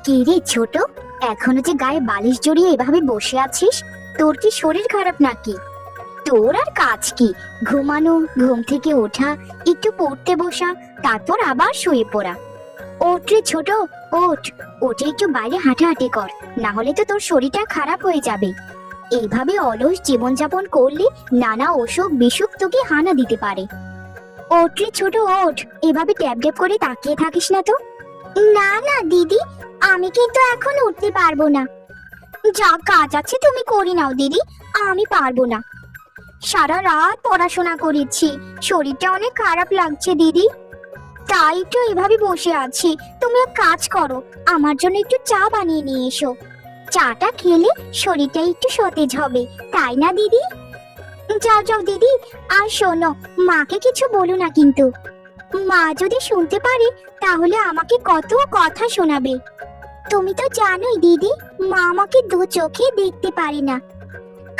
কি রে ছোট, এখনো যে গায়ে বালিশ জড়িয়ে এভাবে বসে আছিস? তোর কি শরীর খারাপ নাকি? তোর আর কাজ কি? ঘুমানো, ঘুম থেকে ওঠা, একটু পড়তে বসা, তারপর আবার শুয়ে পড়া। ওঠ রে ছোট, ওঠ। ওঠে একটু বাইরে হাঁটাহাঁটি কর, না হলে তো তোর শরীরটা খারাপ হয়ে যাবে। এইভাবে অলস জীবনযাপন করলে নানা অসুখ বিসুখ তোকে হানা দিতে পারে। ওঠ রে ছোট, ওঠ। এভাবে ট্যাপ ট্যাপ করে তাকিয়ে থাকিস না তো। না না দিদি, আমি কিন্তু এখন উঠতে পারবো না। যা কাজ আছে তুমি করে নাও দিদি, আমি পারবো না। সারা রাত পড়াশোনা করেছি, শরীরটা অনেক খারাপ লাগছে দিদি, তাই তো এভাবে বসে আছি। তুমি এক কাজ করো, আমার জন্য একটু চা বানিয়ে নিয়ে এসো। চাটা খেলে শরীরটা একটু সতেজ হবে, তাই না দিদি? যাও যাও দিদি। আর শোনো, মাকে কিছু বলো না কিন্তু। মা যদি শুনতে পারে তাহলে আমাকে কত কথা শোনাবে। তুমি তো জানোই দিদি, মা আমাকে দু চোখে দেখতে পারে না,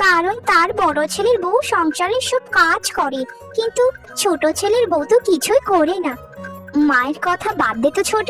কারণ তার বড় ছেলের বউ সংসারের সব কাজ করে, কিন্তু ছোট ছেলের বউ তো কিছুই করে না। মায়ের কথা বাদ দে তো ছোট,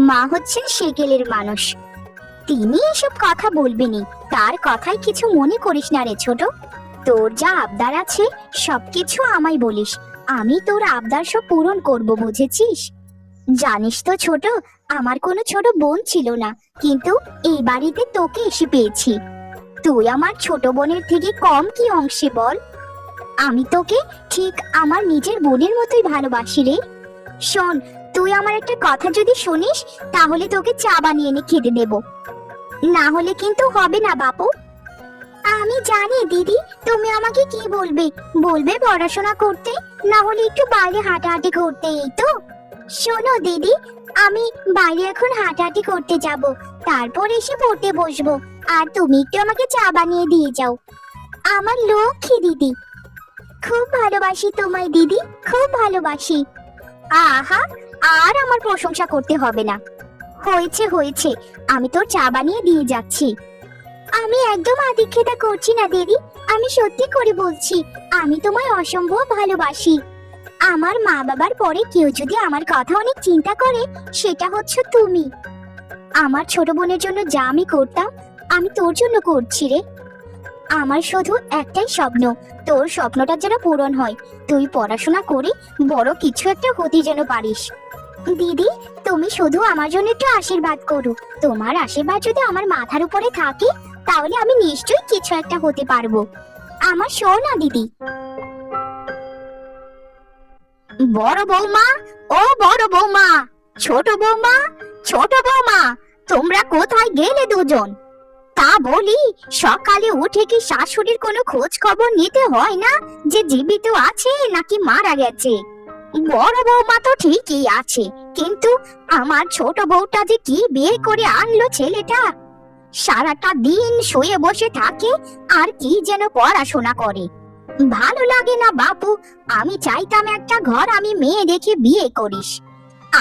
মা হচ্ছেন সেকেলের মানুষ, তিনি এসব কথা বলবেনি। তার কথায় কিছু মনে করিস না রে ছোট। তোর যা আবদার আছে সবকিছু আমায় বলিস, আমি তোর আবদার সব পূরণ করব, বুঝেছিস? জানিস তো ছোট, আমার কোনো ছোট বোন ছিল না, কিন্তু এই বাড়িতে তোকে এসে পেয়েছি। তুই আমার ছোট বোনের থেকে কম কি অংশে বল? আমি তোকে ঠিক আমার নিজের বোনের মতোই ভালোবাসি রে। শোন, তুই আমার একটা কথা যদি শুনিস তাহলে তোকে চা বানিয়ে এনে খেতে দেব, না হলে কিন্তু হবে না বাপু। আমি জানি দিদি, তুমি আমাকে কি বলবে, বলবে পড়াশোনা করতে, না হলে একটু বাইরে হাঁটাহাঁটি করতে, এই তো। শোনো দিদি, আমি বাইরে এখন হাঁটাহাঁটি করতে যাব, তারপর এসে পড়তে বসবো, আর তুমি একটু আমাকে চা বানিয়ে দিয়ে যাও। আমার লক্ষ্মী দিদি, খুব ভালোবাসি তোমায় দিদি, খুব ভালোবাসি। আহা, আর আমার প্রশংসা করতে হবে না। হয়েছে হয়েছে, আমি তোর চা বানিয়ে দিয়ে যাচ্ছি। আমি একদম আদিক্ষেতা করছি না দিদি, আমি সত্যি করে বলছি, আমি তোমায় অসম্ভব ভালোবাসি। আমার মা বাবার পরে কেউ যদি আমার কথা অনেক চিন্তা করে, সেটা হচ্ছে তুমি। আমার ছোট বোনের জন্য যা আমি করতাম, আমি তোর জন্য করছি রে। আমার শুধু একটাই স্বপ্ন, তোর স্বপ্নটা যেন পূরণ হয়, তুই পড়াশোনা করে বড় কিছু একটা হতে যেন পারিস। দিদি, তুমি শুধু আমার জন্য একটু আশীর্বাদ করো, তোমার আশীর্বাদ যদি আমার মাথার উপরে থাকে তাহলে আমি নিশ্চয়ই কিছু একটা হতে পারবো। আমার সোনা দিদি। বড় বৌমা, ও বড় বৌমা, ছোট বৌমা, ছোট বৌমা, তোমরা কোথায় গেলে দুজন? তা বলি, সকালে উঠে কি শাশুড়ির কোনো খোঁজ খবর নিতে হয় না যে জীবিত আছে নাকি মারা গেছে? বড় বৌমা তো ঠিকই আছে, কিন্তু আমার ছোট বউটা যে কি বিয়ে করে আনলো ছেলেটা, সারাটা দিন শুয়ে বসে থাকে আর কি যেন পড়াশোনা করে। ভালো লাগে না বাপু, আমি চাইতাম একটা ঘর আমি মেয়ে দেখে বিয়ে করিস।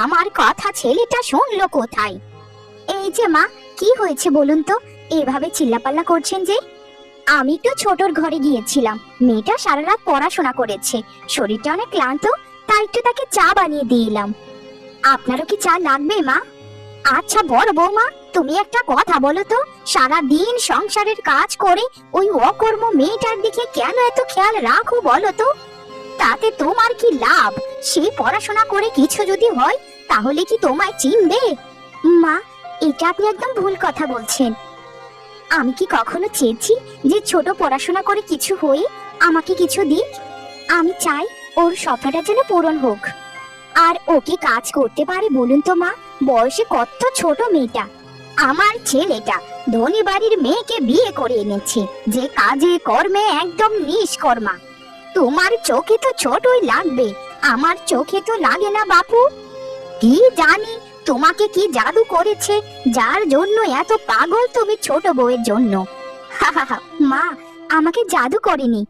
আমার কথা ছেলেটা শুনলো কোথায়? এই যে মা, কি হয়েছে বলুন তো, এভাবে চিল্লাপাল্লা করছেন যে? আমি তো ছোটর ঘরে গিয়েছিলাম, মেয়েটা সারা রাত পড়াশোনা করেছে, শরীরটা অনেক ক্লান্ত, তাই একটু তাকে চা বানিয়ে দিলাম। আপনারও কি চা লাগবে মা? আচ্ছা বড় বৌমা, তুমি একটা কথা বলো তো, সারা দিন সংসারের কাজ করে ওই অকর্ম মেয়েটার দিকে কেন এত খেয়াল রাখো বলো তো? তাতে তোমার কি লাভ? সে পড়াশোনা করে কিছু যদি হয় তাহলে কি তোমায় চিনবে? মা, এটা আপনি একদম ভুল কথা বলছেন। আমি কি কখনো চেয়েছি যে ছোট পড়াশোনা করে কিছু হয়ে আমাকে কিছু দিক? আমি চাই ওর স্বপ্নটা যেন পূরণ হোক। আর ও কি কাজ করতে পারে বলুন তো মা? বয়সে কত ছোট মেয়েটা। আমার ছেলেটা ধনী বাড়ির মেয়েকে বিয়ে করে এনেছে, যে কাজে কর্মে একদম নিষ্কর্মা। তোমার চোখে তো ছোটই লাগবে, আমার চোখে তো লাগে না বাপু। কি জানি তোমাকে কি জাদু করেছে, যার জন্য এত পাগল তুমি ছোট বউয়ের জন্য। মা, আমাকে জাদু করেনি,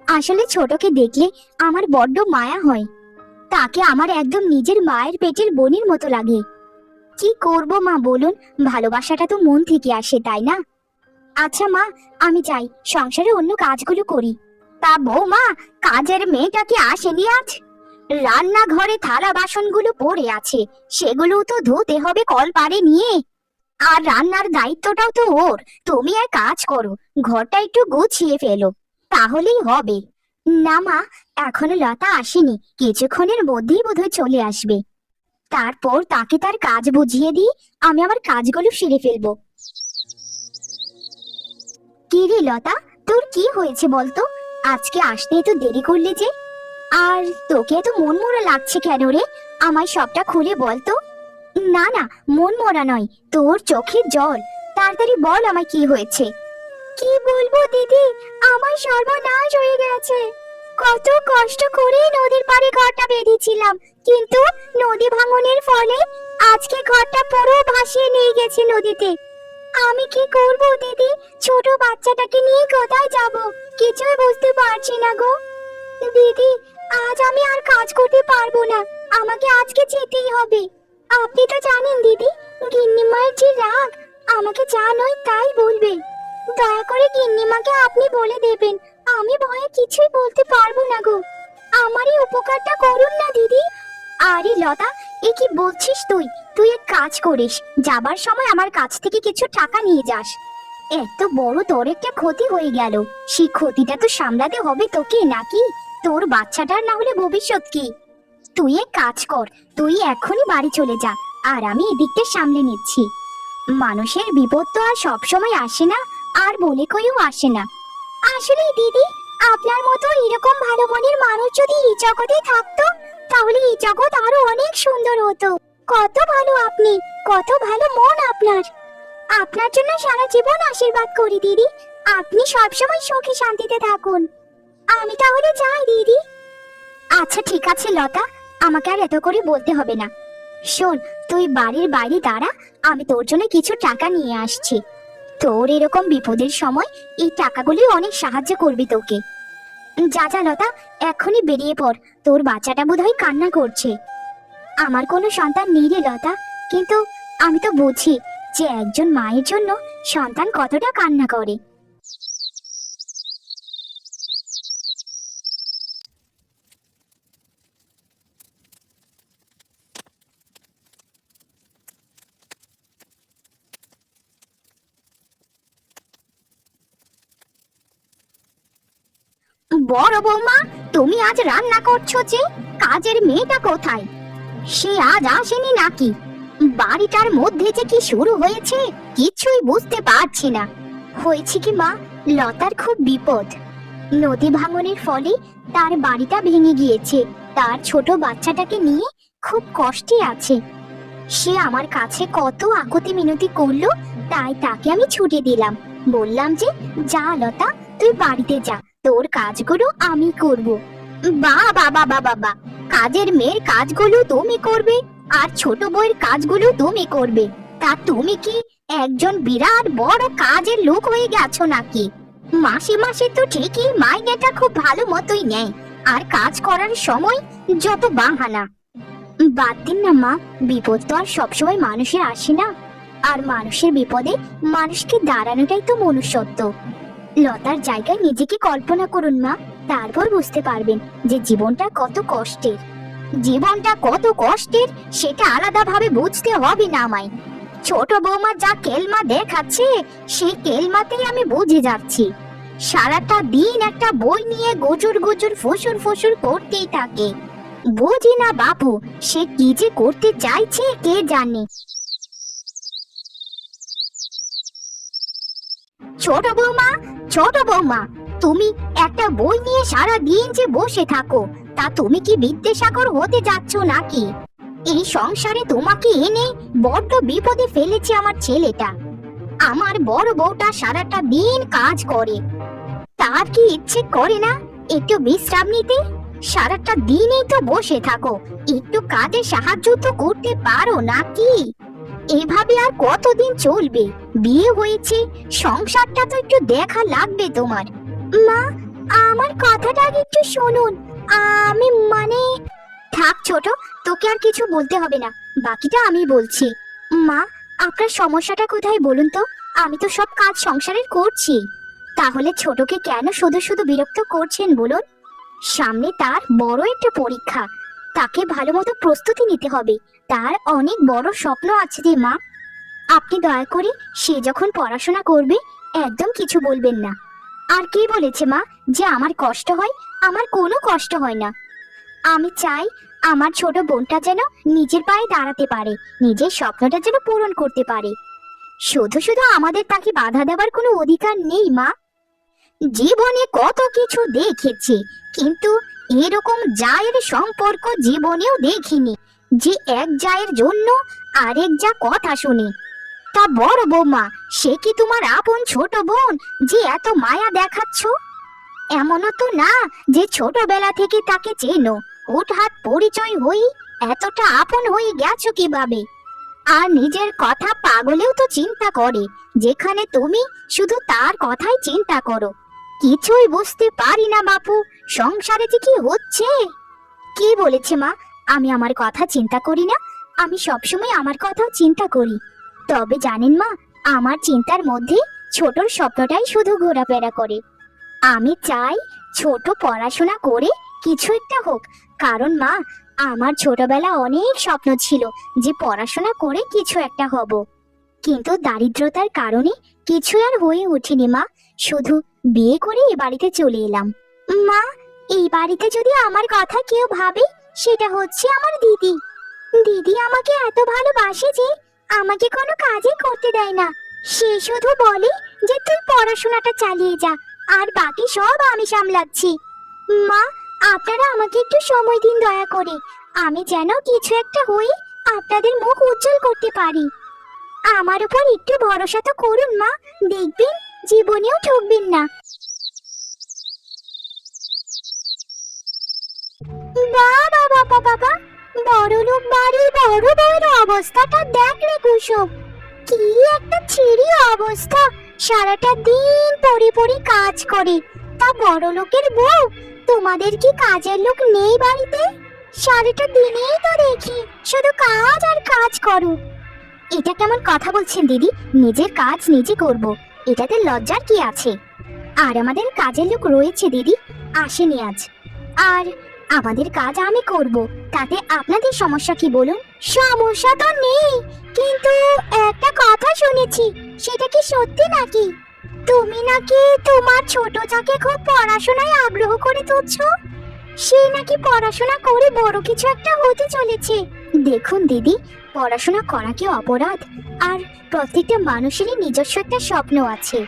আসলে ছোটকে দেখলে আমার বড্ড মায়া হয়, তাকে আমার একদম নিজের মায়ের পেটের বোনের মতো লাগে। কি করব মা বলুন, ভালোবাসাটা তো মন থেকে আসে, তাই না? আচ্ছা মা, আমি চাই সংসারে অন্য কাজগুলো করি। তা বৌমা, কাজের মেয়েটা কি আসেনি আজ? রান্নাঘরে থালা বাসনগুলো পড়ে আছে, সেগুলো তো ধুতে হবে কল পাড়ে নিয়ে। আর রান্নার দায়িত্বটাও তো ওর। তুমি এক কাজ করো, ঘরটা একটু গুছিয়ে ফেলো, তাহলেই হবে। না মা, এখনো লতা আসেনি, কিছুক্ষণের মধ্যেই বোধহয় চলে আসবে। তারপর তাকে তার কাজ বুঝিয়ে দিয়ে আমি আমার কাজগুলো সেরে ফেলবো। কি রে লতা, তোর কি হয়েছে বলতো? আজকে আসতে এত দেরি করলে যে? আর তোকে এত মন মরা লাগছে কেন রে? আমায় সবটা খুলে বলতো। না না, মন মরা নয়, তোর চোখে জল। তাড়াতাড়ি বল আমায় কি হয়েছে। কি বলবো দিদি, আমার সর্বনাশ হয়ে গেছে। কত কষ্ট করে নদীর পাড়ে ঘরটা বেঁধেছিলাম, কিন্তু নদী ভাঙনের ফলে আজকে ঘরটা পুরো ভাসিয়ে নিয়ে গেছে নদীতে। আমি কি করব দিদি? ছোট বাচ্চাটাকে নিয়ে কোথায় যাব, কিছুই বুঝতে পারছি না গো। দিদি, আজ আমি আর কাজ করতে পারবো না, আমাকে আজকে যেতেই হবে। আপনি তো জানেন দিদি, গিন্নিমায়ের যে রাগ, আমাকে যা নয় তাই বলবে। দয়া করে গিন্নিমাকে আপনি বলে দেবেন, আমি ভয়ে কিছুই বলতে পারবো না গো। আমারই উপকারটা করুন না দিদি। আরে লতা, এ কি বলছিস তুই? তুই এক কাজ করিস, যাবার সময় আমার কাছ থেকে কিছু টাকা নিয়ে যাস। এত বড় তোর একটা ক্ষতি হয়ে গেল, সেই ক্ষতিটা তো সামলাতে হবে তোকে নাকি? তোর বাচ্চাটার না হলে ভবিষ্যৎ কি? তুই এক কাজ কর, তুই এখনই বাড়ি চলে যা, আর আমি এদিকটা সামলে নিচ্ছি। মানুষের বিপদ তো আর সবসময় আসে না, আর বলে কইও আসে না। আসলে দিদি, আপনার মতো এরকম ভালো মনের মানুষ যদি এই জগতে থাকতো, তাহলে এই জগৎ আরো অনেক সুন্দর হতো। কত ভালো আপনি, কত ভালো মন আপনার। আপনার জন্য সারা জীবন আশীর্বাদ করি দিদি। আপনি সবসময় সুখে শান্তিতে থাকুন। আমি তাহলে যাই দিদি। আচ্ছা ঠিক আছে লতা, আমাকে আর এত করে বলতে হবে না। শোন, তুই বাড়ির বাইরে দাঁড়া, আমি তোর জন্য কিছু টাকা নিয়ে আসছি। তোর এরকম বিপদের সময় এই টাকাগুলি অনেক সাহায্য করবে তোকে। যা যা লতা, এখনই বেরিয়ে পড়, তোর বাচ্চাটা বোধহয় কান্না করছে। আমার কোনো সন্তান নেই রে লতা, কিন্তু আমি তো বুঝি যে একজন মায়ের জন্য সন্তান কতটা কান্না করে। বড় বৌমা, তুমি আজ রান্না করছো যে? কাজের মেয়েটা কোথায়? সে আজ আসেনি নাকি? বাড়িটার মধ্যে যে কি শুরু হয়েছে কিছুই বুঝতে পারছি না। হয়েছে কি মা, লতার খুব বিপদ। নদী ভাঙনের ফলে তার বাড়িটা ভেঙে গিয়েছে, তার ছোট বাচ্চাটাকে নিয়ে খুব কষ্টে আছে। সে আমার কাছে কত আকুতি মিনতি করলো, তাই তাকে আমি ছুটি দিলাম। বললাম যে যা লতা, তুই বাড়িতে যা, তোর কাজগুলো আমি করব। বা বাবা বাবা বাবা, কাজের মেয়ের কাজগুলো তুমি করবে, আর ছোট বউয়ের কাজগুলো তুমি করবে? তা তুমি কি একজন বিরাট বড় কাজের লোক হয়ে গেছো নাকি? মাসে মাসে তো ঠিকই মাইনেটা খুব ভালো মতোই নেয়, আর কাজ করার সময় যত বাহানা। বাদ দিন না মা, বিপদ তো আর সবসময় মানুষের আসে না, আর মানুষের বিপদে মানুষকে দাঁড়ানোটাই তো মনুষ্যত্ব। লতার জায়গায় নিজেকে কল্পনা করুন মা, তারপর বুঝতে পারবেন যে জীবনটা কত কষ্টের। জীবনটা কত কষ্টের সেটা আলাদাভাবে বুঝতে হবে না আমায়। ছোট বৌমা যা কেলমা দেখাচ্ছে, সেই কেলমাতেই আমি বুঝে যাচ্ছি। সারাটা দিন একটা বই নিয়ে গুজুর গুজুর ফুসুর ফুসুর করতেই থাকে। বুঝি না বাপু, সে কি যে করতে চাইছে কে জানে। ছোট বৌমা, ছোট বৌমা, তুমি একটা বই নিয়ে সারা দিন যে বসে থাকো, তা তুমি কি বিদ্যাসাগর হতে যাচ্ছ নাকি? এই সংসারে তোমাকে এনে বড্ড বিপদে ফেলেছে আমার ছেলেটা। আমার বড় বউটা সারাটা দিন কাজ করে, তার কি ইচ্ছে করে না একটু বিশ্রাম নিতে? সারাটা দিনই তো বসে থাকো, একটু কাজে সাহায্য তো করতে পারো নাকি? এভাবে আর কতদিন চলবে? বিয়ে হয়েছে, সংসারটা তো একটু দেখা লাগবে তোমার। মা, আমার কথাটা আগে একটু শুনুন। আমি মানে থাক ছোট, তোকে আর কিছু বলতে হবে না, বাকিটা আমি বলছি। মা, আপনার সমস্যাটা কোথায় বলুন তো? আমি তো সব কাজ সংসারের করছি। তাহলে ছোটকে কেন শুধু শুধু বিরক্ত করছেন বলুন? সামনে তার বড় একটা পরীক্ষা, তাকে ভালো মতো প্রস্তুতি নিতে হবে। তার অনেক বড় স্বপ্ন আছে রে মা। আপনি দয়া করে সে যখন পড়াশোনা করবে একদম কিছু বলবেন না। আর কে বলেছে মা যে আমার কষ্ট হয়? আমার কোনো কষ্ট হয় না। আমি চাই আমার ছোট বোনটা যেন নিজের পায়ে দাঁড়াতে পারে, নিজের স্বপ্নটা যেন পূরণ করতে পারে। শুধু শুধু আমাদের তাকে বাধা দেওয়ার কোনো অধিকার নেই মা। জীবনে কত কিছু দেখেছি, কিন্তু এরকম জায়ের সম্পর্ক জীবনেও দেখিনি, যে এক জায়ের জন্য আরেক যা কথা শুনে। তা বড় বৌমা, সে কি তোমার আপন ছোট বোন যে এত মায়া দেখাচ্ছ? এমনও তো না যে ছোটবেলা থেকে তাকে চেনো, হুটহাট পরিচয় হই এতটা আপন হয়ে গেছো কিভাবে? আর নিজের কথা পাগলেও তো চিন্তা করে, যেখানে তুমি শুধু তার কথাই চিন্তা করো। কিছুই বুঝতে পারি না বাপু, সংসারে যে কি হচ্ছে। কি বলেছে মা আমি আমার কথা চিন্তা করি না? আমি সবসময় আমার কথাও চিন্তা করি। তবে জানেন মা, আমার চিন্তার মধ্যে ছোটর স্বপ্নটাই শুধু ঘোরাফেরা করে। আমি চাই ছোট পড়াশোনা করে কিছু একটা হোক, কারণ মা আমার ছোটবেলা অনেক স্বপ্ন ছিল যে পড়াশোনা করে কিছু একটা হব, কিন্তু দারিদ্রতার কারণে কিছু আর হয়ে ওঠেনি মা। শুধু বিয়ে করে এ বাড়িতে চলে এলাম। মা, এই বাড়িতে যদি আমার কথা কেউ ভাবে, সেটা হচ্ছে আমার দিদি। দিদি আমাকে এত ভালোবাসে যে আমাকে কোনো কাজই করতে দেয় না। সে শুধু বলে যে তুই পড়াশোনাটা চালিয়ে যা, আর বাকি সব আমি সামলাচ্ছি। মা, আপনারা আমাকে একটু সময় দিন দয়া করে, আমি যেন কিছু একটা হই আপনাদের মুখ উজ্জ্বল করতে পারি। আমার উপর একটু ভরসা তো করুন মা, দেখবেন জীবনেও ঠকবেন না। বাবা বাবা বাবা, বড় লোক বাড়ির বড় বউয়ের অবস্থাটা দেখ রে কুসুম, কি একটা ছিঁড়ি অবস্থা। সারাটা দিন পড়ে পড়ে কাজ করে, তা বড় লোকের বউ, তোমাদের কি কাজের লোক নেই বাড়িতে? সারাটা দিনেই তো দেখি শুধু কাজ আর কাজ করো। এটা কেমন কথা বলছেন দিদি? নিজের কাজ নিজে করব, এটাতে লজ্জার কি আছে? আর আমাদের কাজের লোক রয়েছে দিদি, আসেনি আজ। আর আমাদের কাজ আমি করব, তাতে আপনাদের সমস্যা কি বলুন? সমস্যা তো নেই, কিন্তু একটা কথা শুনেছি, সেটা কি সত্যি নাকি? তুমি নাকি তোমার ছোট যাকে খুব পড়াশোনায় আগ্রহ করে তুলছ, সে নাকি পড়াশোনা করে বড় কিছু একটা হতে চলেছে। দেখুন দিদি, পড়াশোনা করা কি অপরাধ? আর প্রত্যেকটা মানুষেরই নিজস্ব একটা স্বপ্ন আছে।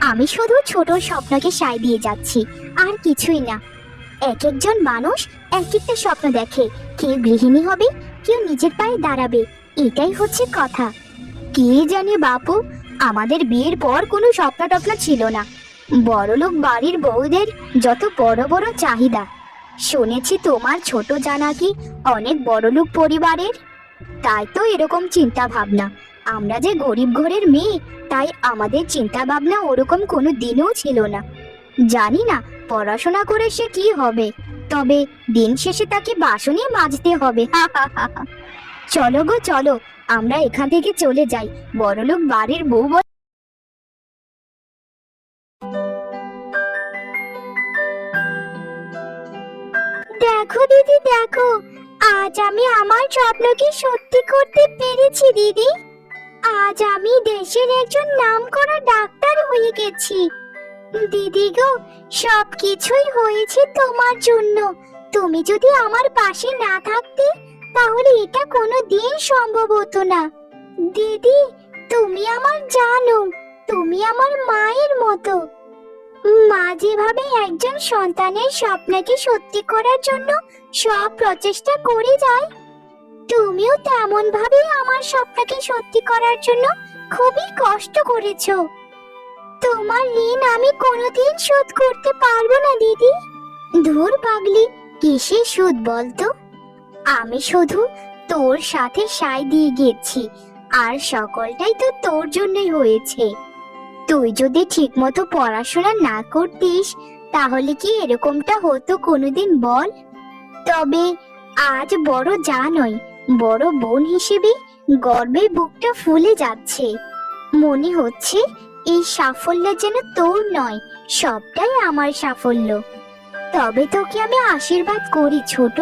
আমি শুধু ছোট স্বপ্নকে সায় দিয়ে যাচ্ছি, আর কিছুই না। এক একজন মানুষ এক একটা স্বপ্ন দেখে, কেউ গৃহিণী হবে, কেউ নিজের পায়ে দাঁড়াবে, এটাই হচ্ছে কথা। কে জানে বাপু, আমাদের বিয়ের পর কোনো স্বপ্ন টপ্ন ছিল না। বড়লোক বাড়ির বউদের যত বড় বড় চাহিদা। শুনেছি তোমার ছোট জানাকি অনেক বড়লোক পরিবারের, তাই তো এরকম চিন্তা ভাবনা। আমরা যে গরিব ঘরের মেয়ে, তাই আমাদের চিন্তা ভাবনা ওরকম কোনো দিনও ছিল না। জানি না পড়াশোনা করে সে কি হবে, তবে দিন শেষে তাকে বাসনই মাজতে হবে। চলো গো চলো, আমরা এখান থেকে চলে যাই। বড়লোক বাড়ির বউ দেখো দিদি দেখো, আজ আমি আমার স্বপ্নকে সত্যি করতে পেরেছি দিদি। আজ আমি দেশের একজন নামকরা ডাক্তার হয়ে গেছি। দিদি গো, সবকিছুই হয়েছে তোমার জন্য। তুমি যদি আমার পাশে না থাকতে, তাহলে এটা কোনো দিন সম্ভব হতো না। দিদি, তুমি আমার জানো, তুমি আমার মায়ের মতো। মা যেভাবে একজন সন্তানের স্বপ্নকে সত্যি করার জন্য সব প্রচেষ্টা করে যায়, তুমিও তেমন ভাবে আমার স্বপ্নকে সত্যি করার জন্য খুবই কষ্ট করেছো। তোমার ঋণ আমি কোনোদিন শোধ করতে পারবো না দিদি। ধুর পাগলি, কিসের সুদ বলতো? আমি শুধু তোর সাথে সায় দিয়ে গেছি, আর সকলটাই তো তোর জন্যই হয়েছে। তুই যদি ঠিকমতো পড়াশোনা না করতিস, তাহলে কি এরকমটা হতো কোনোদিন বল? তবে আজ বড় যা নয়, বড় বোন হিসেবে গর্বে বুকটা ফুলে যাচ্ছে। মনে হচ্ছে এই সাফল্য যেন তোর নয়, সবটাই আমার সাফল্য। তবে তোকে আমি আশীর্বাদ করি ছোট,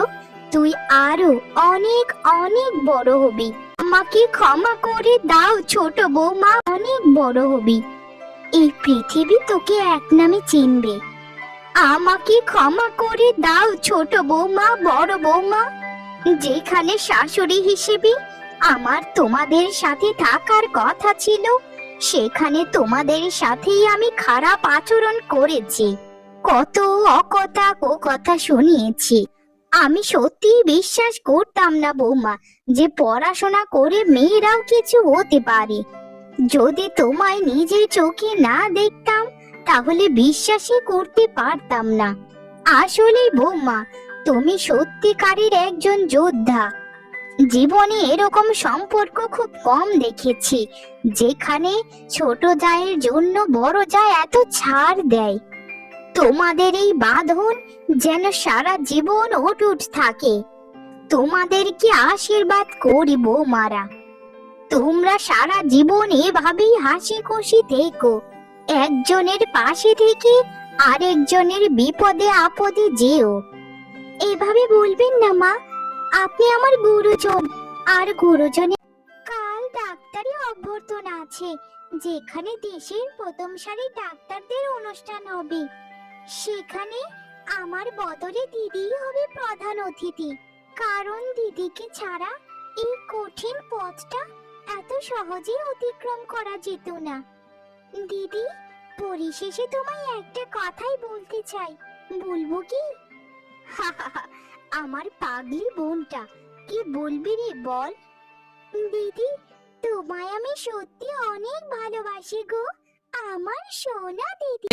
তুই আরো অনেক অনেক বড় হবি। আমাকে ক্ষমা করে দাও ছোট বৌমা, অনেক বড় হবি, এই পৃথিবী তোকে এক নামে চিনবে। আমাকে ক্ষমা করে দাও ছোট বৌমা, বড় বৌমা, যেখানে শাশুড়ি হিসেবে আমার তোমাদের সাথে থাকার কথা ছিল, সেখানে তোমাদের সাথেই আমি খারাপ আচরণ করেছি, কত অকথা কথা শুনিয়েছি। আমি সত্যি বিশ্বাস করতাম না বৌমা যে পড়াশোনা করে মেয়েরাও কিছু হতে পারে। যদি তোমায় নিজের চোখে না দেখতাম তাহলে বিশ্বাসই করতে পারতাম না। আসলে বৌমা, তুমি সত্যিকারের একজন যোদ্ধা। জীবনে এরকম সম্পর্ক খুব কম দেখেছি যেখানে ছোট জায়ের জন্য বড় জায় এত ছাড় দেয়। তোমাদের এই বাঁধন যেন সারা জীবন অটুট থাকে। তোমাদেরকে আশীর্বাদ করি বৌমারা, তোমরা সারা জীবন এভাবেই হাসি খুশি থেকো, একজনের পাশে থেকে আরেকজনের বিপদে আপদে যেও। এভাবে বলবেন না মা, আপনি আমার গুরুজন। আর গুরুজনের কাল ডাক্তারি অভ্যর্থনা আছে, যেখানে দেশের প্রথম সারির ডাক্তারদের অনুষ্ঠান হবে। সেখানে আমার বদলে দিদিই হবে প্রধান অতিথি, কারণ দিদিকে ছাড়া এই কঠিন পথটা এত সহজে অতিক্রম করা যেত না। দিদি, পরিশেষে তোমায় একটা কথাই বলতে চাই, বলবো কি? আমার পাগলি বোনটা, কি বলবি রে বল। দিদি, তোমায় আমি সত্যি অনেক ভালোবাসি গো, আমার সোনা দিদি।